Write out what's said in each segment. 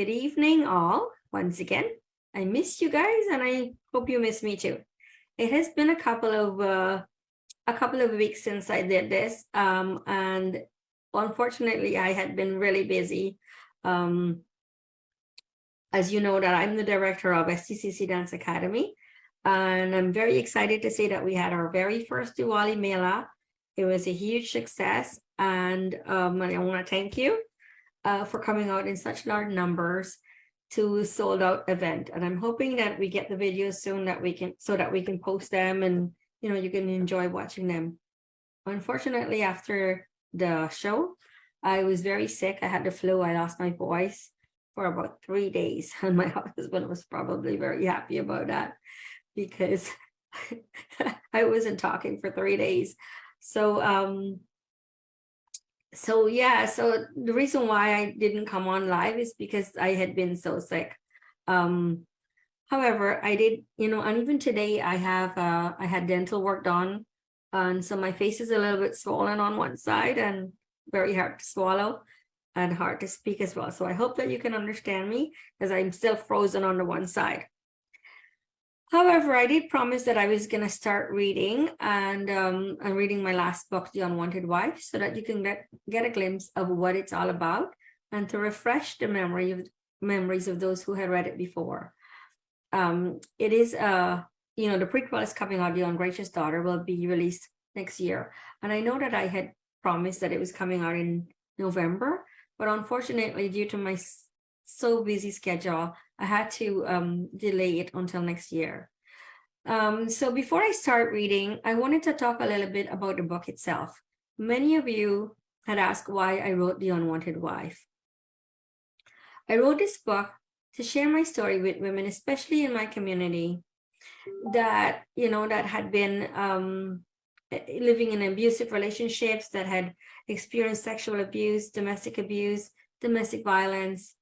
Good evening, all. Once again, I miss you guys, and I hope you miss me too. It has been a couple of weeks since I did this, and unfortunately, I had been really busy. As you know, that I'm the director of STCC Dance Academy, and I'm very excited to say that we had our very first Diwali Mela. It was a huge success, and I want to thank you for coming out in such large numbers to a sold out event. And I'm hoping that we get the videos soon so that we can post them, and you can enjoy watching them. Unfortunately, after the show, I was very sick. I had the flu. I lost my voice for about 3 days, and my husband was probably very happy about that because I wasn't talking for 3 days. So the reason why I didn't come on live is because I had been so sick. However, I did, and even today I had dental work done, and so my face is a little bit swollen on one side and very hard to swallow and hard to speak as well. So I hope that you can understand me, because I'm still frozen on the one side. However, I did promise that I was going to start reading, and I'm reading my last book, The Unwanted Wife, so that you can get a glimpse of what it's all about, and to refresh the memories of those who had read it before. It is, the prequel is coming out. The Ungracious Daughter will be released next year, and I know that I had promised that it was coming out in November, but unfortunately, due to my so busy schedule, I had to delay it until next year. So before I start reading, I wanted to talk a little bit about the book itself. Many of you had asked why I wrote The Unwanted Wife. I wrote this book to share my story with women, especially in my community, that that had been living in abusive relationships, that had experienced sexual abuse, domestic violence.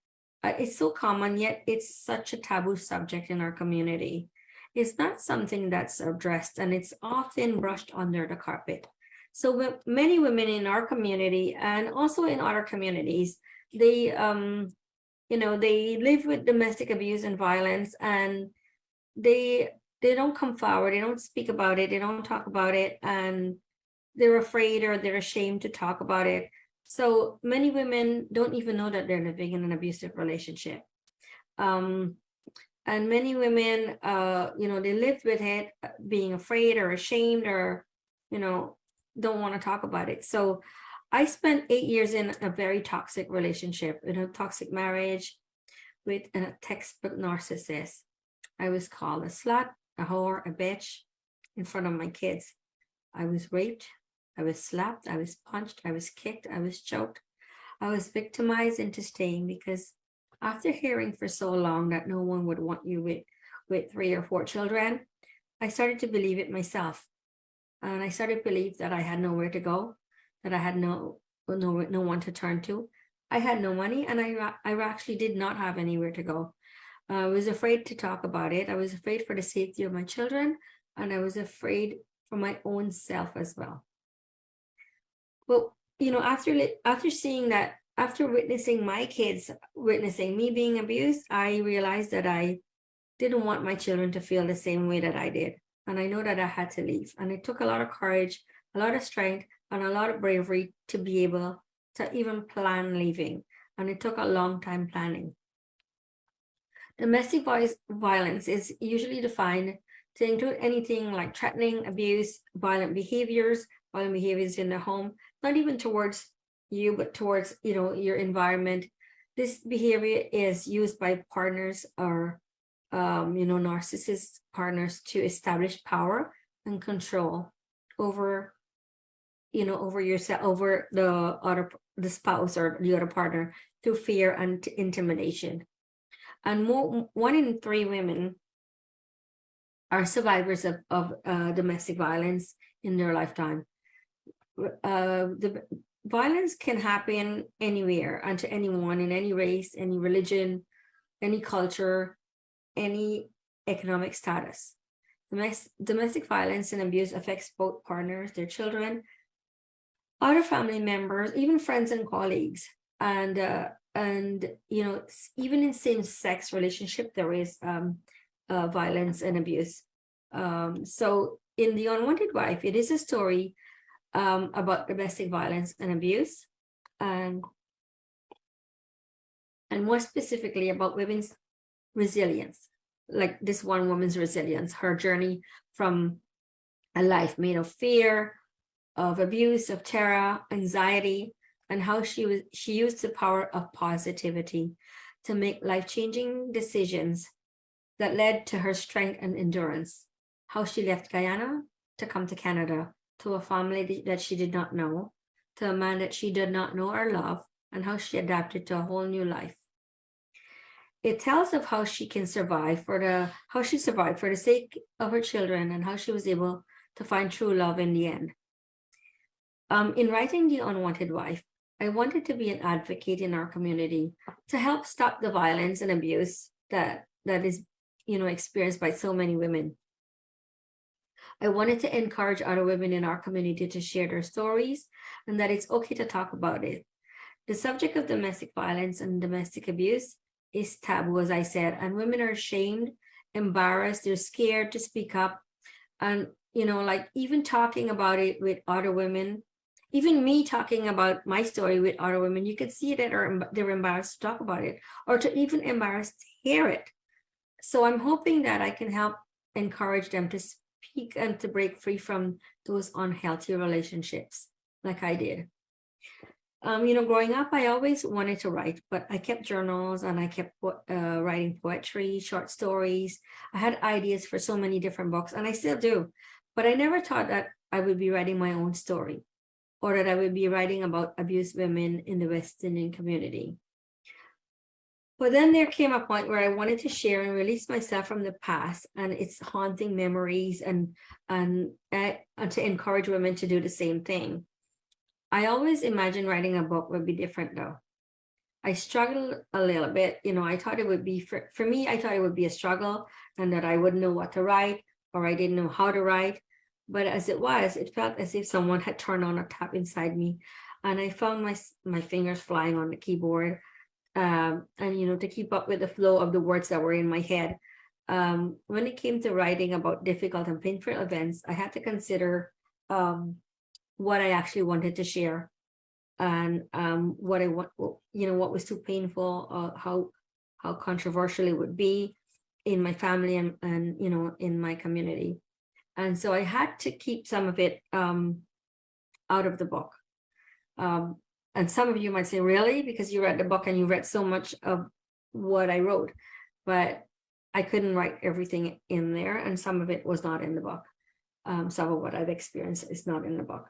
It's so common, yet it's such a taboo subject in our community. It's not something that's addressed, and it's often brushed under the carpet. So many women in our community, and also in other communities, they they live with domestic abuse and violence, and they don't come forward, they don't speak about it, they don't talk about it, and they're afraid or they're ashamed to talk about it. So many women don't even know that they're living in an abusive relationship. And many women, they lived with it, being afraid or ashamed, or, don't want to talk about it. So I spent 8 years in a very toxic relationship, in a toxic marriage with a textbook narcissist. I was called a slut, a whore, a bitch in front of my kids. I was raped. I was slapped, I was punched, I was kicked, I was choked. I was victimized into staying, because after hearing for so long that no one would want you with 3 or 4 children, I started to believe it myself. And I started to believe that I had nowhere to go, that I had no one to turn to. I had no money, and I actually did not have anywhere to go. I was afraid to talk about it. I was afraid for the safety of my children, and I was afraid for my own self as well. Well, after seeing that, after witnessing my kids, witnessing me being abused, I realized that I didn't want my children to feel the same way that I did. And I know that I had to leave. And it took a lot of courage, a lot of strength, and a lot of bravery to be able to even plan leaving. And it took a long time planning. Domestic violence is usually defined to include anything like threatening, abuse, violent behaviors in the home, not even towards you, but towards, your environment. This behavior is used by partners or, narcissist partners to establish power and control over, over yourself, over the spouse or the other partner, through fear and intimidation. And 1 in 3 women are survivors of domestic violence in their lifetime. The violence can happen anywhere and to anyone, in any race, any religion, any culture, any economic status. Domestic violence and abuse affects both partners, their children, other family members, even friends and colleagues. And And, you know, even in same-sex relationship, there is violence and abuse. So in The Unwanted Wife, it is a story about domestic violence and abuse, and more specifically about women's resilience, like this one woman's resilience, her journey from a life made of fear, of abuse, of terror, anxiety, and how she used the power of positivity to make life-changing decisions that led to her strength and endurance. How she left Guyana to come to Canada, to a family that she did not know, to a man that she did not know or love, and how she adapted to a whole new life. It tells of how she can survive how she survived for the sake of her children, and how she was able to find true love in the end. In writing The Unwanted Wife, I wanted to be an advocate in our community to help stop the violence and abuse that is, you know, experienced by so many women. I wanted to encourage other women in our community to share their stories, and that it's okay to talk about it. The subject of domestic violence and domestic abuse is taboo, as I said, and women are ashamed, embarrassed, they're scared to speak up. And, you know, like even talking about it with other women, even me talking about my story with other women, you could see that they're embarrassed to talk about it, or to even embarrassed to hear it. So I'm hoping that I can help encourage them to speak and to break free from those unhealthy relationships like I did. You know, growing up, I always wanted to write, but I kept journals and I kept writing poetry, short stories. I had ideas for so many different books, and I still do, but I never thought that I would be writing my own story, or that I would be writing about abused women in the West Indian community. But then there came a point where I wanted to share and release myself from the past and its haunting memories, and to encourage women to do the same thing. I always imagined writing a book would be different though. I struggled a little bit, you know, I thought it would be, for me, I thought it would be a struggle, and that I wouldn't know what to write, or I didn't know how to write. But as it was, it felt as if someone had turned on a tap inside me, and I found my fingers flying on the keyboard, and, you know, to keep up with the flow of the words that were in my head. When it came to writing about difficult and painful events, I had to consider what I actually wanted to share, and what I want, you know, what was too painful, how controversial it would be in my family, and you know, in my community. And so I had to keep some of it out of the book. And some of you might say, really? Because you read the book and you read so much of what I wrote. But I couldn't write everything in there, and some of it was not in the book. Some of what I've experienced is not in the book.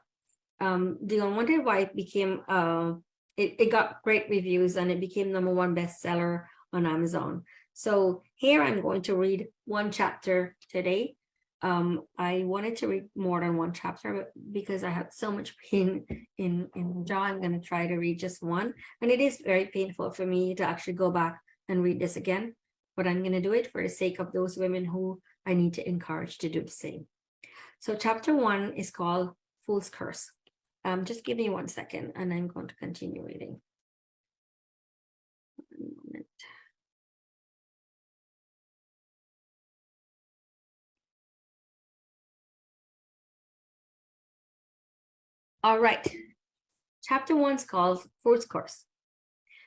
The Unwanted Wife became, it got great reviews, and it became #1 bestseller on Amazon. So here I'm going to read one chapter today. I wanted to read more than one chapter because I had so much pain in jaw. I'm going to try to read just one, and it is very painful for me to actually go back and read this again, but I'm going to do it for the sake of those women who I need to encourage to do the same. So chapter 1 is called Fool's Curse. Just give me 1 second and I'm going to continue reading. 1 moment. All right, chapter 1 is called Fool's Curse.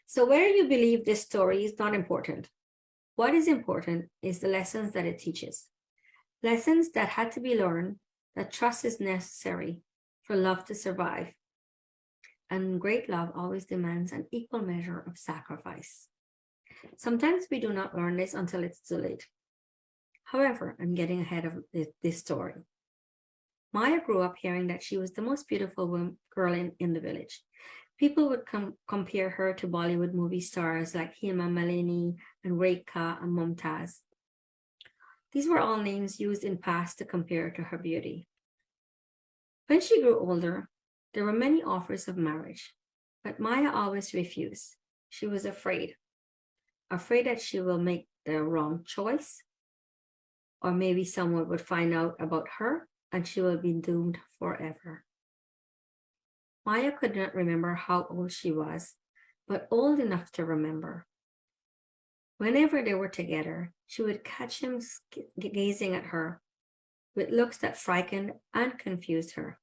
So whether you believe this story is not important, what is important is the lessons that it teaches. Lessons that had to be learned, that trust is necessary for love to survive. And great love always demands an equal measure of sacrifice. Sometimes we do not learn this until it's too late. However, I'm getting ahead of this story. Maya grew up hearing that she was the most beautiful girl in the village. People would compare her to Bollywood movie stars like Hema Malini and Rekha and Mumtaz. These were all names used in past to compare to her beauty. When she grew older, there were many offers of marriage, but Maya always refused. She was afraid that she will make the wrong choice, or maybe someone would find out about her and she will be doomed forever. Maya could not remember how old she was, but old enough to remember. Whenever they were together, she would catch him gazing at her with looks that frightened and confused her.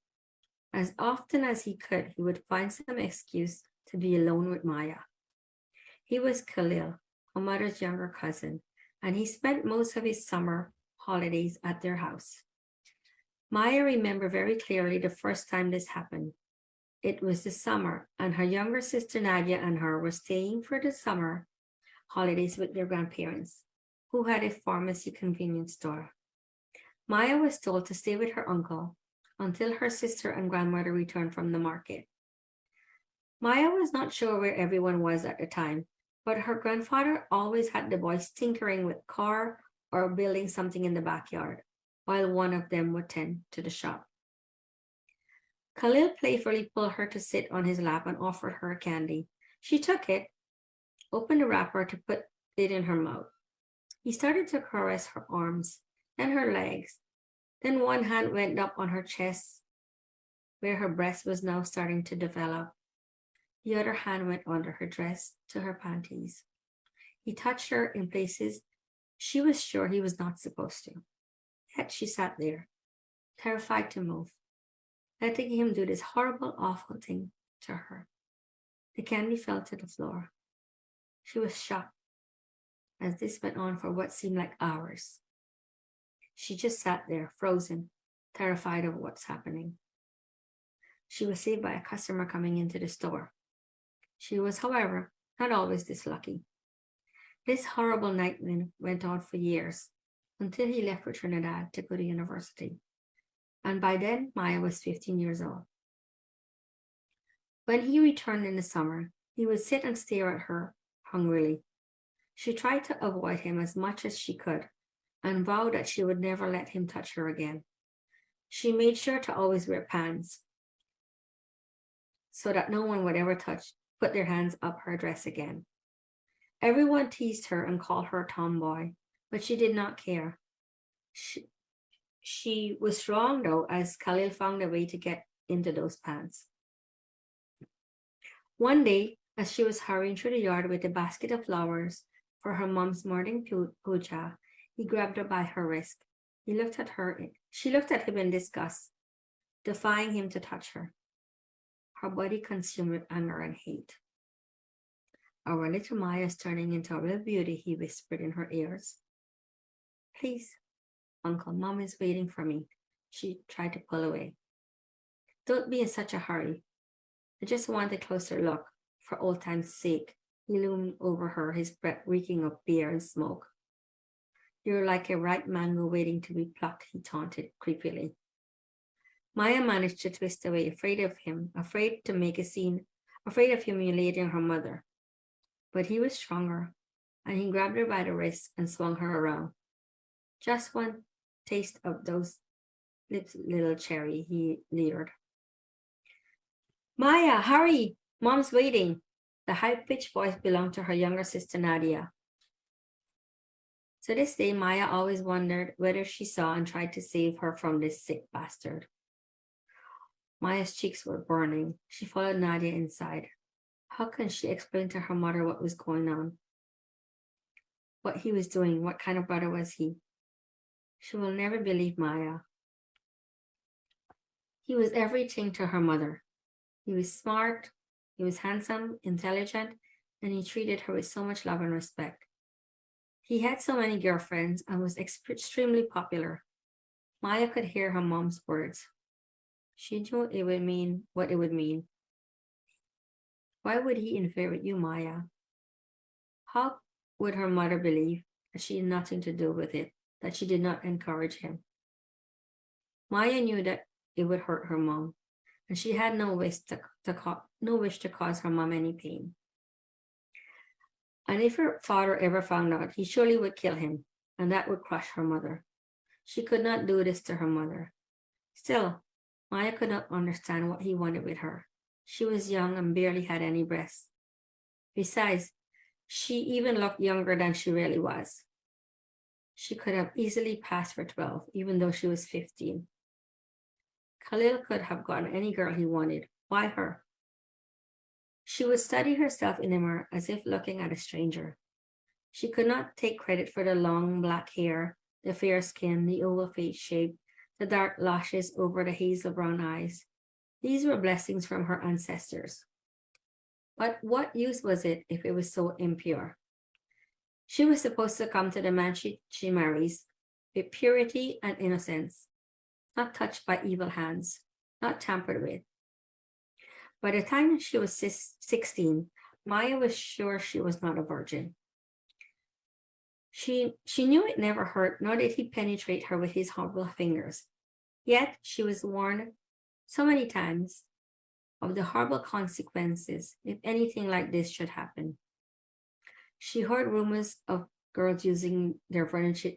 As often as he could, he would find some excuse to be alone with Maya. He was 𝘠𝐼𝐿, her mother's younger cousin, and he spent most of his summer holidays at their house. Maya remembered very clearly the first time this happened. It was the summer, and her younger sister Nadia and her were staying for the summer holidays with their grandparents, who had a pharmacy convenience store. Maya was told to stay with her uncle until her sister and grandmother returned from the market. Maya was not sure where everyone was at the time, but her grandfather always had the boys tinkering with car or building something in the backyard, while one of them would tend to the shop. 𝘠𝐼𝐿 playfully pulled her to sit on his lap and offered her candy. She took it, opened the wrapper to put it in her mouth. He started to caress her arms, then her legs. Then one hand went up on her chest, where her breast was now starting to develop. The other hand went under her dress to her panties. He touched her in places she was sure he was not supposed to. Yet she sat there, terrified to move, letting him do this horrible, awful thing to her. The candy fell to the floor. She was shocked as this went on for what seemed like hours. She just sat there, frozen, terrified of what's happening. She was saved by a customer coming into the store. She was, however, not always this lucky. This horrible nightmare went on for years, until he left for Trinidad to go to university. And by then, Maya was 15 years old. When he returned in the summer, he would sit and stare at her hungrily. She tried to avoid him as much as she could, and vowed that she would never let him touch her again. She made sure to always wear pants, so that no one would ever put their hands up her dress again. Everyone teased her and called her a tomboy, but she did not care. She was strong though, as 𝘠𝐼𝐿 found a way to get into those pants. One day, as she was hurrying through the yard with a basket of flowers for her mom's morning puja, he grabbed her by her wrist. He looked at her. She looked at him in disgust, defying him to touch her. Her body consumed with anger and hate. Our little Maya is turning into a real beauty, he whispered in her ears. Please, Uncle, Mom is waiting for me. She tried to pull away. Don't be in such a hurry. I just want a closer look, for old time's sake. He loomed over her, his breath reeking of beer and smoke. You're like a ripe mango waiting to be plucked, he taunted creepily. Maya managed to twist away, afraid of him, afraid to make a scene, afraid of humiliating her mother. But he was stronger, and he grabbed her by the wrist and swung her around. Just one taste of those lips, little cherry, he leered. Maya, hurry! Mom's waiting. The high-pitched voice belonged to her younger sister, Nadia. To this day, Maya always wondered whether she saw and tried to save her from this sick bastard. Maya's cheeks were burning. She followed Nadia inside. How can she explain to her mother what was going on? What he was doing? What kind of brother was he? She will never believe Maya. He was everything to her mother. He was smart, he was handsome, intelligent, and he treated her with so much love and respect. He had so many girlfriends and was extremely popular. Maya could hear her mom's words. She knew it would mean what it would mean. Why would he interfere with you, Maya? How would her mother believe that she had nothing to do with it, that she did not encourage him? Maya knew that it would hurt her mom, and she had no wish to cause her mom any pain. And if her father ever found out, he surely would kill him, and that would crush her mother. She could not do this to her mother. Still, Maya could not understand what he wanted with her. She was young and barely had any breasts. Besides, she even looked younger than she really was. She could have easily passed for 12, even though she was 15. 𝘠𝐼𝐿 could have gotten any girl he wanted. Why her? She would study herself in the mirror as if looking at a stranger. She could not take credit for the long black hair, the fair skin, the oval face shape, the dark lashes over the hazel brown eyes. These were blessings from her ancestors. But what use was it if it was so impure? She was supposed to come to the man she marries with purity and innocence, not touched by evil hands, not tampered with. By the time she was 16, Maya was sure she was not a virgin. She knew it never hurt, nor did he penetrate her with his horrible fingers. Yet she was warned so many times of the horrible consequences if anything like this should happen. She heard rumors of girls using their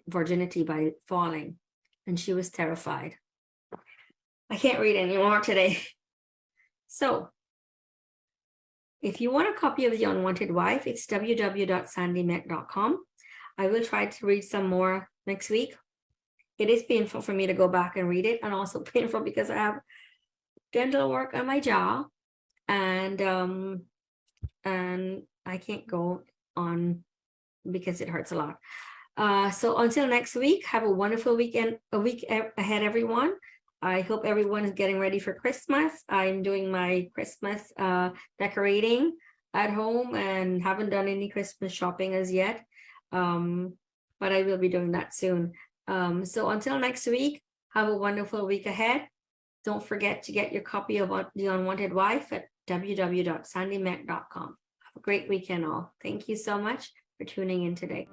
virginity by falling, and she was terrified. I can't read anymore today. So, if you want a copy of The Unwanted Wife, it's www.sandymec.com. I will try to read some more next week. It is painful for me to go back and read it, and also painful because I have dental work on my jaw, and I can't go on because it hurts a lot. So until next week, have a wonderful week ahead, everyone. I hope everyone is getting ready for Christmas. I'm doing my Christmas decorating at home and haven't done any Christmas shopping as yet. But I will be doing that soon. So until next week, have a wonderful week ahead. Don't forget to get your copy of The Unwanted Wife at www.sandymec.com. Have a great weekend all. Thank you so much for tuning in today.